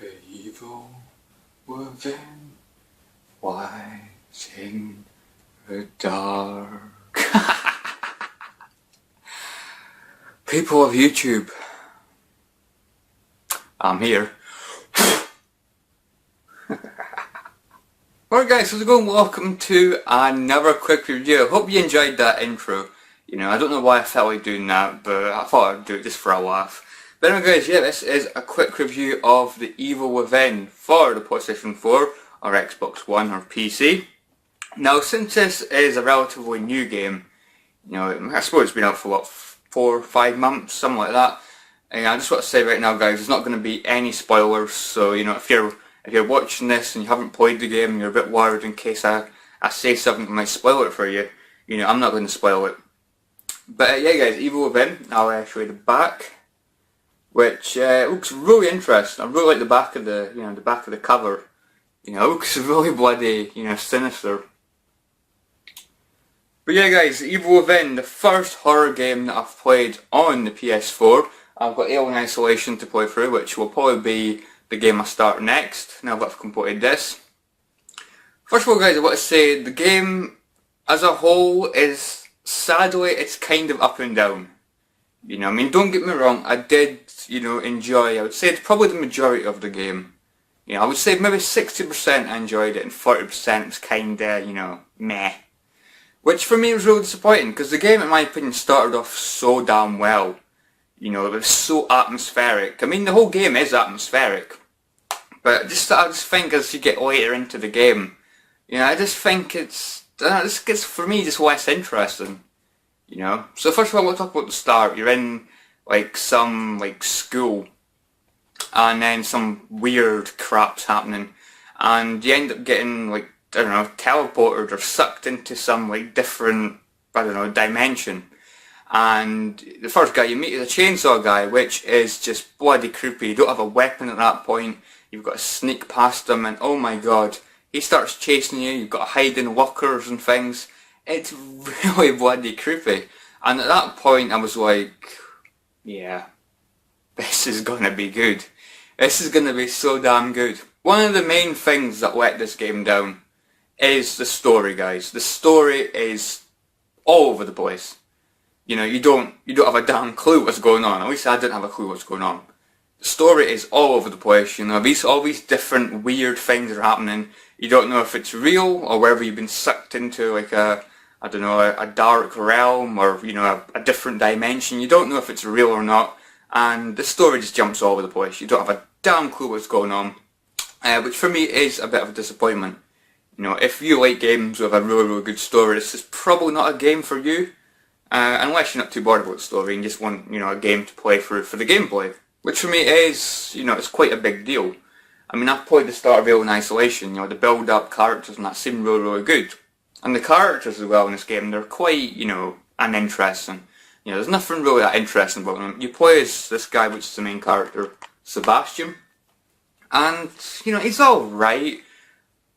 The evil within lies in the dark. People of YouTube, I'm here. Alright guys, how's it going? Welcome to another quick review. I hope you enjoyed that intro. You know, I don't know why I felt like doing that, but I thought I'd do it just for a laugh. But anyway guys, yeah, this is a quick review of The Evil Within for the PlayStation 4 or Xbox One or PC. Now, since this is a relatively new game, you know, I suppose it's been out for what, 4 or 5 months, something like that. And I just want to say right now guys, there's not going to be any spoilers, so you know, if you're watching this and you haven't played the game and you're a bit worried in case I say something that might spoil it for you, you know, I'm not going to spoil it. But yeah guys, Evil Within, I'll show you the back, which looks really interesting. I really like the back of the, you know, the back of the cover. You know, it looks really bloody, you know, sinister. But yeah guys, Evil Within, the first horror game that I've played on the PS4. I've got Alien Isolation to play through, which will probably be the game I start next, now that I've completed this. First of all guys, I want to say the game as a whole is, sadly, it's kind of up and down. You know, I mean, don't get me wrong, I did, you know, enjoy, I would say it's probably the majority of the game. You know, I would say maybe 60% I enjoyed it and 40% was kinda, you know, meh. Which for me was really disappointing, because the game in my opinion started off so damn well. You know, it was so atmospheric. I mean, the whole game is atmospheric. But I just think as you get later into the game, you know, I just think this gets, for me, just less interesting. You know? So first of all, we'll talk about the start. You're in, like, some, like, school. And then some weird crap's happening. And you end up getting, like, I don't know, teleported or sucked into some, like, different, I don't know, dimension. And the first guy you meet is a chainsaw guy, which is just bloody creepy. You don't have a weapon at that point. You've got to sneak past him and oh my god, he starts chasing you. You've got to hide in lockers and things. It's really bloody creepy. And at that point I was like, yeah, this is gonna be good. This is gonna be so damn good. One of the main things that let this game down is the story, guys. The story is all over the place. You know, you don't have a damn clue what's going on. At least I didn't have a clue what's going on. The story is all over the place. You know, all these different weird things are happening. You don't know if it's real or whether you've been sucked into like a dark realm or, you know, a different dimension. You don't know if it's real or not. And the story just jumps all over the place. You don't have a damn clue what's going on. Which for me is a bit of a disappointment. You know, if you like games with a really, really good story, this is probably not a game for you. Unless you're not too bored about the story and just want, you know, a game to play for the gameplay. Which for me is, you know, it's quite a big deal. I mean, I've played the start of Alien Isolation, you know, the build-up characters and that seem really, really good. And the characters as well in this game, they're quite, you know, uninteresting. You know, there's nothing really that interesting about them. You play as this guy, which is the main character, Sebastian. And, you know, he's alright,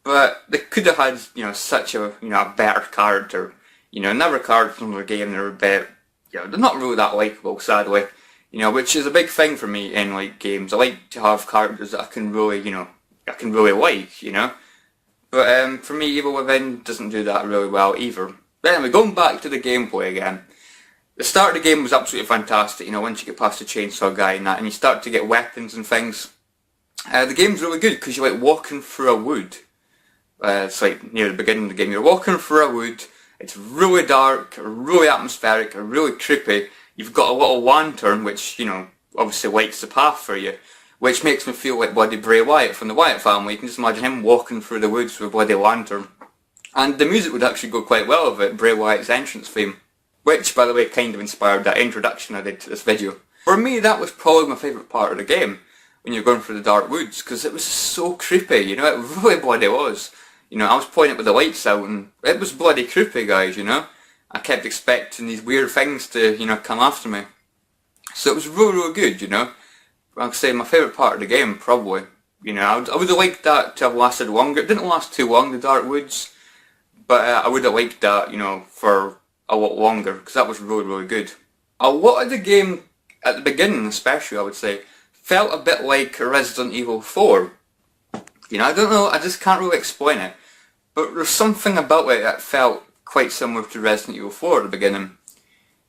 but they could have had, you know, such a, you know, a better character. You know, another character from the game, they're a bit, you know, they're not really that likeable, sadly. You know, which is a big thing for me in, like, games. I like to have characters that I can really, you know, like, you know. But, for me, Evil Within doesn't do that really well either. But anyway, going back to the gameplay again. The start of the game was absolutely fantastic, you know, once you get past the chainsaw guy and that, and you start to get weapons and things. The game's really good, because you're, like, walking through a wood. It's, like, near the beginning of the game. You're walking through a wood. It's really dark, really atmospheric, really creepy. You've got a little lantern which, you know, obviously lights the path for you. Which makes me feel like bloody Bray Wyatt from the Wyatt family. You can just imagine him walking through the woods with a bloody lantern. And the music would actually go quite well with it, Bray Wyatt's entrance theme. Which, by the way, kind of inspired that introduction I did to this video. For me, that was probably my favourite part of the game. When you're going through the dark woods, because it was so creepy, you know, it really bloody was. You know, I was playing it with the lights out and it was bloody creepy, guys, you know. I kept expecting these weird things to, you know, come after me. So it was really, really good, you know. Like I say, my favourite part of the game, probably. You know, I would have liked that to have lasted longer. It didn't last too long, the Dark Woods. But I would have liked that, you know, for a lot longer, because that was really, really good. A lot of the game, at the beginning especially, I would say, felt a bit like Resident Evil 4. You know, I don't know, I just can't really explain it. But there's something about it that felt quite similar to Resident Evil 4 at the beginning.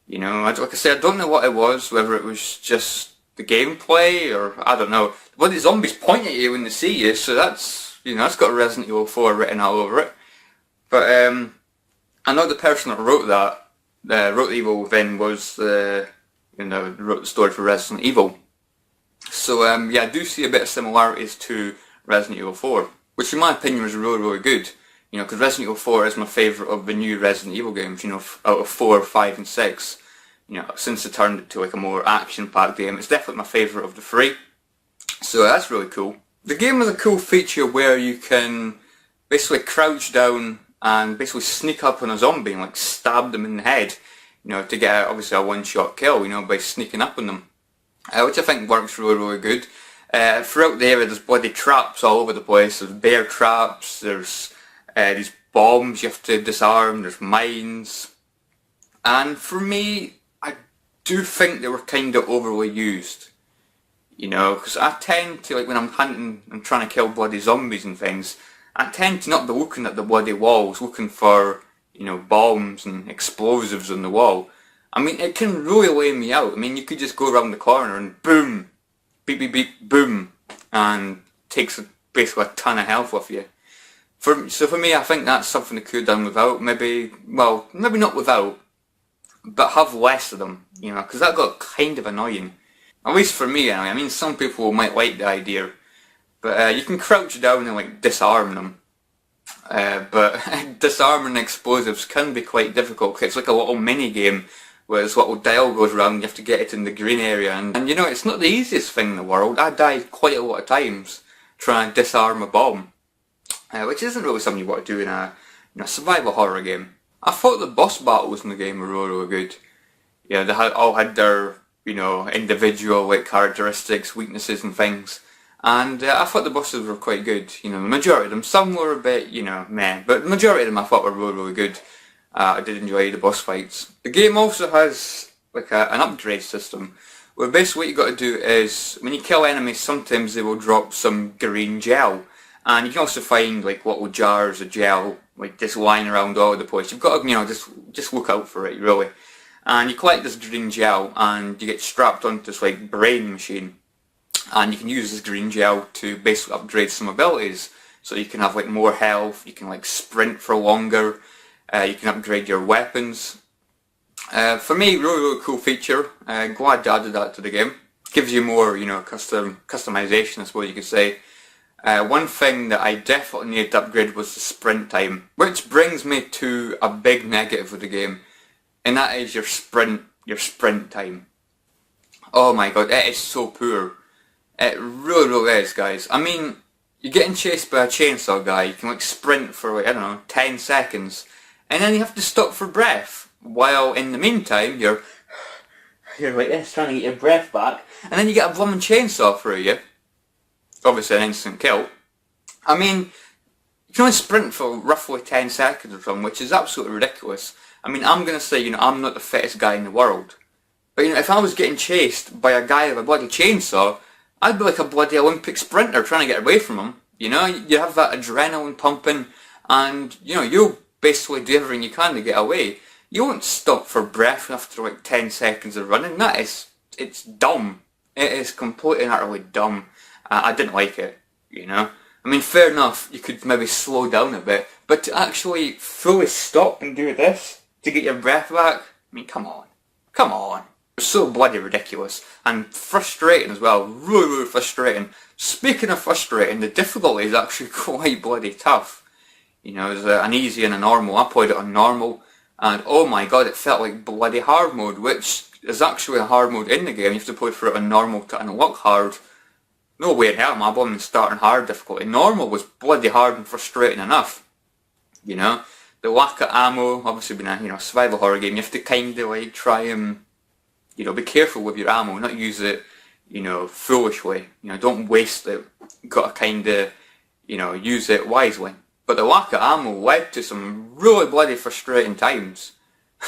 You know, like I said, I don't know what it was, whether it was just the gameplay, or I don't know. Well, the zombies point at you when they see you, so that's, you know, that's got Resident Evil 4 written all over it. But I know the person that wrote that, wrote the Evil Within, was the, you know, wrote the story for Resident Evil. So yeah, I do see a bit of similarities to Resident Evil 4, which in my opinion was really, really good. You know, because Resident Evil 4 is my favourite of the new Resident Evil games, you know, out of 4, 5 and 6. You know, since they turned it to like a more action-packed game, it's definitely my favourite of the 3. So that's really cool. The game has a cool feature where you can basically crouch down and basically sneak up on a zombie and like stab them in the head, you know, to get obviously a one-shot kill, you know, by sneaking up on them. Which I think works really, really good. Throughout the area there's bloody traps all over the place. There's bear traps, there's these bombs you have to disarm, there's mines. And for me, I do think they were kind of overly used. You know, because I tend to, like when I'm hunting and trying to kill bloody zombies and things, I tend to not be looking at the bloody walls, looking for, you know, bombs and explosives on the wall. I mean, it can really lay me out. I mean, you could just go around the corner and boom, beep beep beep, boom, and takes basically a ton of health off you. So for me, I think that's something they could have done without. Maybe, well, maybe not without, but have less of them, you know, because that got kind of annoying. At least for me, anyway. I mean, some people might like the idea, but you can crouch down and like disarm them. But disarming explosives can be quite difficult, because it's like a little mini game where this little dial goes around, you have to get it in the green area, and you know, it's not the easiest thing in the world. I died quite a lot of times trying to disarm a bomb, which isn't really something you want to do in a, you know, survival horror game. I thought the boss battles in the game were really, really good. Yeah, they all had their, you know, individual like characteristics, weaknesses and things. And I thought the bosses were quite good, you know, the majority of them. Some were a bit, you know, meh, but the majority of them I thought were really, really good. I did enjoy the boss fights. The game also has like an upgrade system, where basically what you got to do is, when you kill enemies, sometimes they will drop some green gel. And you can also find like little jars of gel, like just lying around all over the place. You've got to, you know, just look out for it, really. And you collect this green gel, and you get strapped onto this like brain machine. And you can use this green gel to basically upgrade some abilities. So you can have like more health, you can like sprint for longer, you can upgrade your weapons. For me, really, really cool feature. Glad they added that to the game. Gives you more, you know, customization, I suppose you could say. One thing that I definitely needed to upgrade was the sprint time, which brings me to a big negative of the game, and that is your sprint time. Oh my god, it is so poor. It really, really is, guys. I mean, you're getting chased by a chainsaw guy, you can like sprint for like, I don't know, 10 seconds, and then you have to stop for breath, while in the meantime you're like this, trying to get your breath back, and then you get a blooming chainsaw through you. Obviously an instant kill. I mean, you can only sprint for roughly 10 seconds or something, which is absolutely ridiculous. I mean, I'm going to say, you know, I'm not the fittest guy in the world, but you know, if I was getting chased by a guy with a bloody chainsaw, I'd be like a bloody Olympic sprinter trying to get away from him. You know, you have that adrenaline pumping, and you know, you'll basically do everything you can to get away. You won't stop for breath after like 10 seconds of running. It's dumb. It is completely and utterly dumb. I didn't like it, you know. I mean, fair enough, you could maybe slow down a bit, but to actually fully stop and do this to get your breath back, I mean, come on. Come on. It's so bloody ridiculous, and frustrating as well, really, really frustrating. Speaking of frustrating, the difficulty is actually quite bloody tough. You know, there's an easy and a normal. I played it on normal, and oh my god, it felt like bloody hard mode, which is actually a hard mode in the game. You have to play for it on normal to unlock hard. No way in hell am I bombing starting hard difficulty. Normal was bloody hard and frustrating enough. You know, the lack of ammo, obviously being a, you know, survival horror game, you have to kind of like try and, you know, be careful with your ammo, not use it, you know, foolishly. You know, don't waste it. Got to kind of, you know, use it wisely. But the lack of ammo led to some really bloody frustrating times.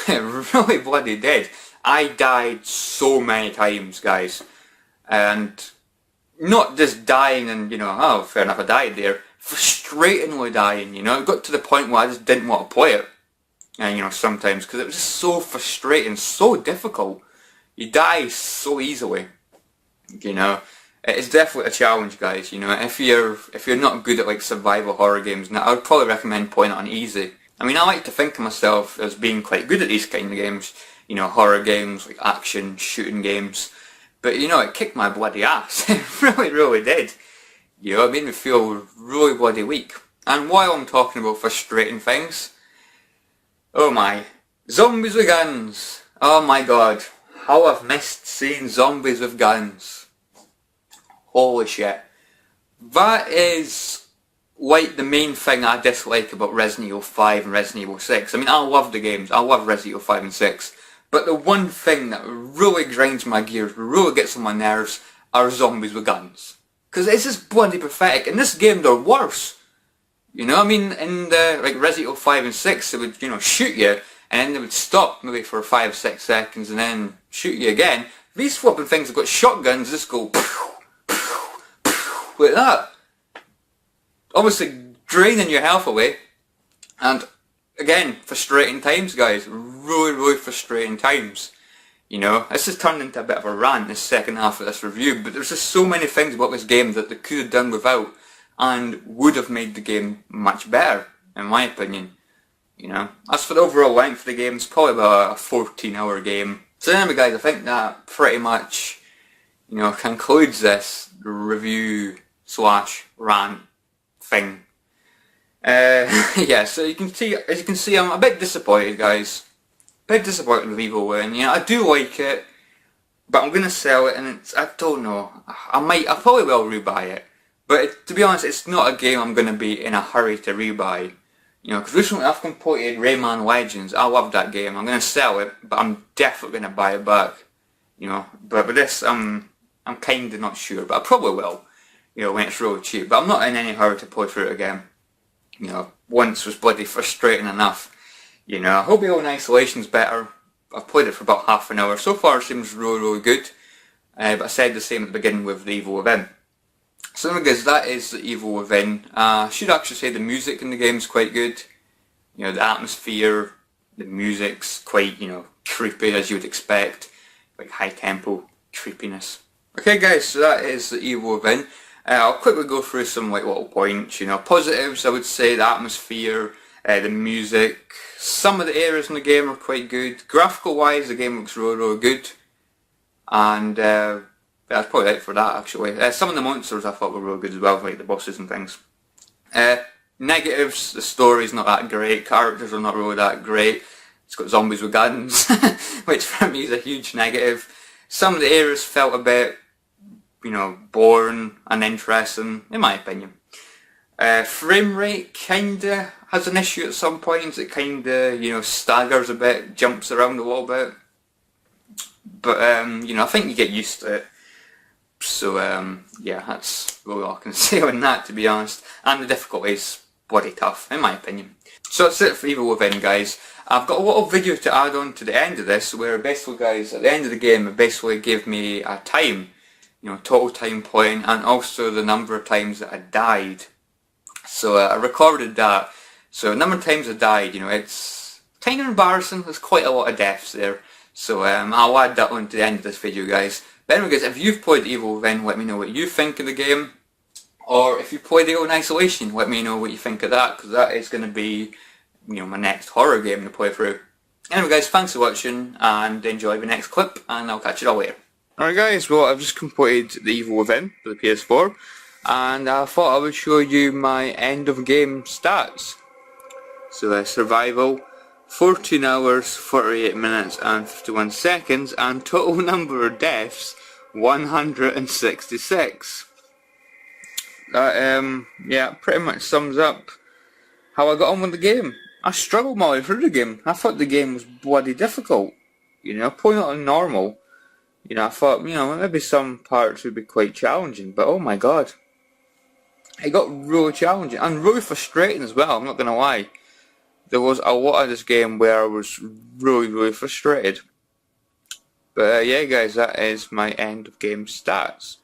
It really bloody did. I died so many times, guys. And not just dying and, oh, fair enough, I died there. Frustratingly dying, It got to the point where I just didn't want to play it. And, sometimes, because it was just so frustrating, so difficult. You die so easily, It's definitely a challenge, guys, If you're not good at, like, survival horror games, now I would probably recommend playing it on easy. I mean, I like to think of myself as being quite good at these kind of games, horror games, like action, shooting games. But, it kicked my bloody ass. It really, really did. It made me feel really bloody weak. And while I'm talking about frustrating things, oh my, zombies with guns. Oh my god, how I've missed seeing zombies with guns. Holy shit. That is like the main thing I dislike about Resident Evil 5 and Resident Evil 6. I mean, I love the games, I love Resident Evil 5 and 6. But the one thing that really grinds my gears, really gets on my nerves, are zombies with guns. Because it's just bloody pathetic. In this game they're worse. I mean, in the, like, Resident Evil 5 and 6 they would, shoot you, and then they would stop maybe for 5-6 seconds and then shoot you again. These flipping things have got shotguns, just go like that. Obviously draining your health away. And again, frustrating times, guys. Really, really frustrating times. This has turned into a bit of a rant, this second half of this review, but there's just so many things about this game that they could have done without and would have made the game much better, in my opinion. As for the overall length of the game, it's probably about a 14-hour game. So anyway, guys, I think that pretty much, concludes this review / rant thing. Yeah, so as you can see, I'm a bit disappointed, guys. A bit disappointed with Evil Within. I do like it, but I'm gonna sell it, and I don't know. I probably will rebuy it, but to be honest, it's not a game I'm gonna be in a hurry to rebuy. Because recently I've completed Rayman Legends. I love that game. I'm gonna sell it, but I'm definitely gonna buy it back. But with this, I'm kinda not sure, but I probably will. When it's really cheap. But I'm not in any hurry to play through it again. Once was bloody frustrating enough. I hope Alien Isolation's better. I've played it for about half an hour. So far it seems really, really good. But I said the same at the beginning with the Evil Within. So anyway, guys, that is the Evil Within. I should actually say the music in the game is quite good. The atmosphere, the music's quite, creepy as you would expect. Like high tempo creepiness. Okay guys, so that is the Evil Within. I'll quickly go through some little points. Positives, I would say the atmosphere, the music. Some of the areas in the game are quite good. Graphical wise, the game looks really, really good. And that's probably it for that, actually. Some of the monsters I thought were really good as well, like the bosses and things. Negatives, the story's not that great, characters are not really that great. It's got zombies with guns, which for me is a huge negative. Some of the areas felt a bit, boring and interesting, in my opinion. Frame rate kinda has an issue at some points. It kinda, staggers a bit, jumps around a little bit. But, I think you get used to it. So, yeah, that's really all I can say on that, to be honest. And the difficulty's bloody tough, in my opinion. So that's it for Evil Within, guys. I've got a little video to add on to the end of this, where basically, guys, at the end of the game, it basically gave me a time. Total time playing, and also the number of times that I died. So I recorded that. So the number of times I died, it's kind of embarrassing. There's quite a lot of deaths there. So I'll add that on to the end of this video, guys. But anyway, guys, if you've played Evil Within, let me know what you think of the game. Or if you played Alien Isolation, let me know what you think of that, because that is going to be, my next horror game to play through. Anyway, guys, thanks for watching, and enjoy the next clip, and I'll catch you all later. Alright guys, well, I've just completed the Evil Within for the PS4, and I thought I would show you my end of game stats. So survival, 14 hours, 48 minutes and 51 seconds, and total number of deaths, 166. That, yeah, pretty much sums up how I got on with the game. I struggled my way through the game. I thought the game was bloody difficult. Playing it on normal. I thought, maybe some parts would be quite challenging, but oh my god. It got really challenging, and really frustrating as well, I'm not going to lie. There was a lot of this game where I was really, really frustrated. But yeah guys, that is my end of game stats.